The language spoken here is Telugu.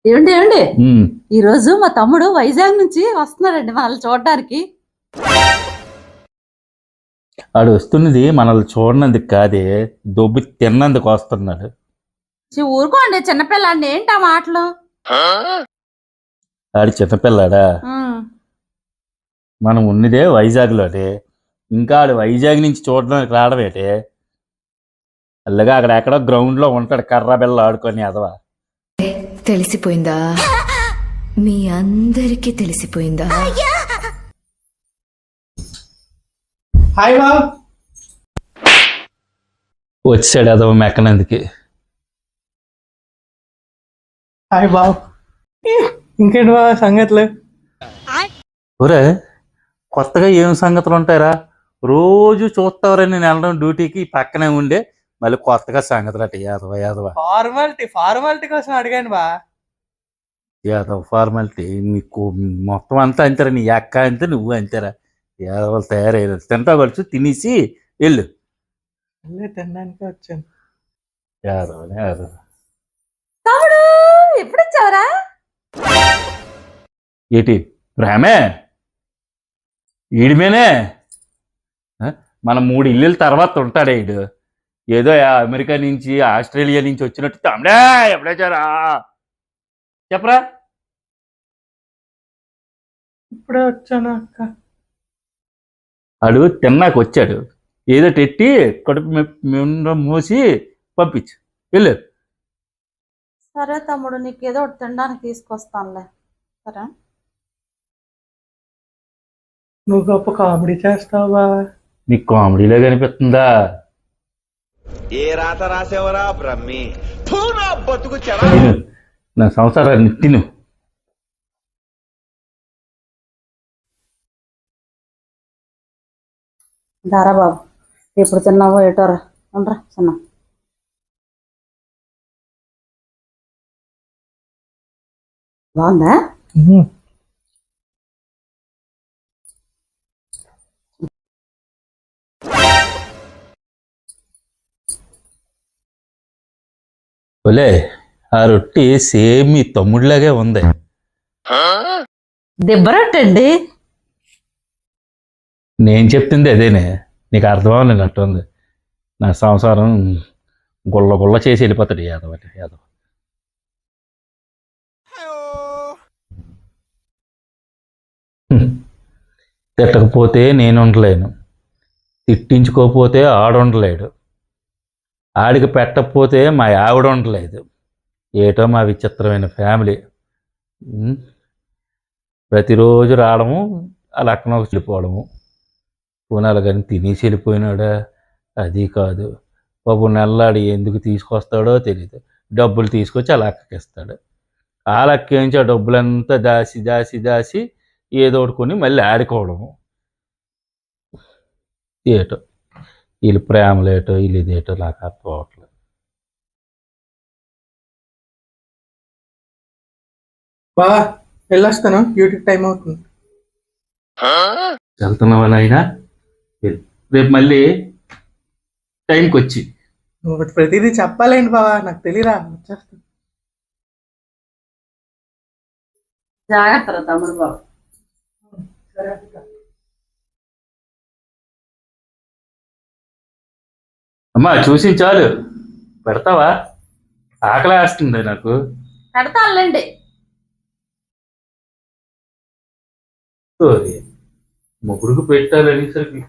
ఏమండి ఏమండి ఈ రోజు మా తమ్ముడు వైజాగ్ నుంచి వస్తున్నాడండి మనల్ని చూడడానికి. ఆడు వస్తున్నది మనల్ని చూడనందుకు కాదే, దొబ్బి తిన్నందుకు వస్తున్నాడు. ఊరుకోండి చిన్నపిల్లాడిని, ఏంటి ఆ మాటలు? ఆడు చిన్నపిల్లాడా? మనం ఉన్నదే వైజాగ్ లోనే, ఇంకా ఆడు వైజాగ్ నుంచి చూడడానికి రావడమేటే. అల్లగా అక్కడ ఎక్కడో గ్రౌండ్ లో ఉంటాడు కర్ర బిల్ల ఆడుకొని. అదవా తెలిసిపోయిందా? మీ అందరికీ తెలిసిపోయిందా? హాయ్ బాబు. వచ్చాడు అదవ మెక్కనందుకి. హాయ్ బాబు. ఇంకేంటి బాబు సంగతులు? ఒరే, కొత్తగా ఏం సంగతులు ఉంటాయరా? రోజు చూస్తావరని నేను వెళ్ళడం డ్యూటీకి పక్కనే ఉండే, మళ్ళీ కొత్తగా సంగతులు అట. యాదవ యాదవ ఫార్మాలిటీ కోసం అడిగాను బా. యాదవ ఫార్మాలిటీ నీకు మొత్తం అంతా అంతేరా. నీ అక్క అంతే, నువ్వు అంతేరా. యాదవలు తయారయ్యారు. తింటా ఖర్చు తినేసి వెళ్ళు. తినడానికి వచ్చాను. యాదవ యాదవ. తమ్ముడు ఎప్పుడు వచ్చావరా? ఏటి ప్రేమే ఈడిమేనే? మన 3 ఇల్లుల తర్వాత ఉంటాడే ఈడు. ఏదో అమెరికా నుంచి ఆస్ట్రేలియా నుంచి వచ్చినట్టు తమ్ముడే ఎప్పుడొచ్చారా చెప్పరా? ఇప్పుడే వచ్చాను అక్క. ఆడు తిన్నాక వచ్చాడు. ఏదో పెట్టి కడుపు మూసి పంపించు, వెళ్ళు. సరే తమ్ముడు, నీకు ఏదో ఒకటి తినడానికి తీసుకొస్తానులే. సరే. నువ్వు గొప్ప కామెడీ చేస్తావా? నీకు కామెడీలో కనిపిస్తుందా? ఏ రాత రాసేవరా బ్రహ్మి, బతుకు తిను, నా సంసారాన్ని తిను. దారా బాబు, ఎప్పుడు తిన్నావో ఏటోరా. ఉండరా చిన్న. బాగుందా? ఒలే, ఆ రొట్టి సేమ్ మీ తమ్ముడిలాగే ఉంది. దిబ్బరొట్టండి. నేను చెప్తుంది అదేనే, నీకు అర్థం అవ్వలేనట్టుంది. నా సంసారం గుల్ల గుల్ల చేసి వెళ్ళిపోతాడు యాదవ యాదవ. తిట్టకపోతే నేను ఉండలేను, తిట్టించుకోకపోతే ఆడుండలేడు, ఆడికి పెట్టకపోతే మా ఆవిడ ఉండలేదు. ఏటో మా విచిత్రమైన ఫ్యామిలీ. ప్రతిరోజు రావడము, అలా అక్కనొక వెళ్ళిపోవడము. పూనాలు కానీ తినేసి వెళ్ళిపోయినాడా? అది కాదు బాబు. నెల్లాడి ఎందుకు తీసుకొస్తాడో తెలియదు. డబ్బులు తీసుకొచ్చి అలా అక్కకిస్తాడు. ఆ లెక్కించి ఆ డబ్బులంతా దాసి దాసి దాసి ఏదో ఒకటి కొని మళ్ళీ ఆడుకోవడము. ఏటో వీళ్ళు ప్రేమలేటో వీళ్ళు ఇదేటో నాకు అర్థం అవట్లేదు. బా వెళ్ళొస్తాను, డ్యూటీకి టైం అవుతుంది. వెళ్తున్నావా నాయనా? రేపు మళ్ళీ టైంకి వచ్చి. నువ్వు ప్రతిదీ చెప్పాలేంటి బావా, నాకు తెలియరా. వచ్చేస్తాను. జాగ్రత్త తమ్ముడు బాబు. అమ్మా చూసి చాలు, పెడతావా? ఆకలి వేస్తుంది నాకు. పెడతానులేండి. మొగుడుకు పెట్టాలనేసరికి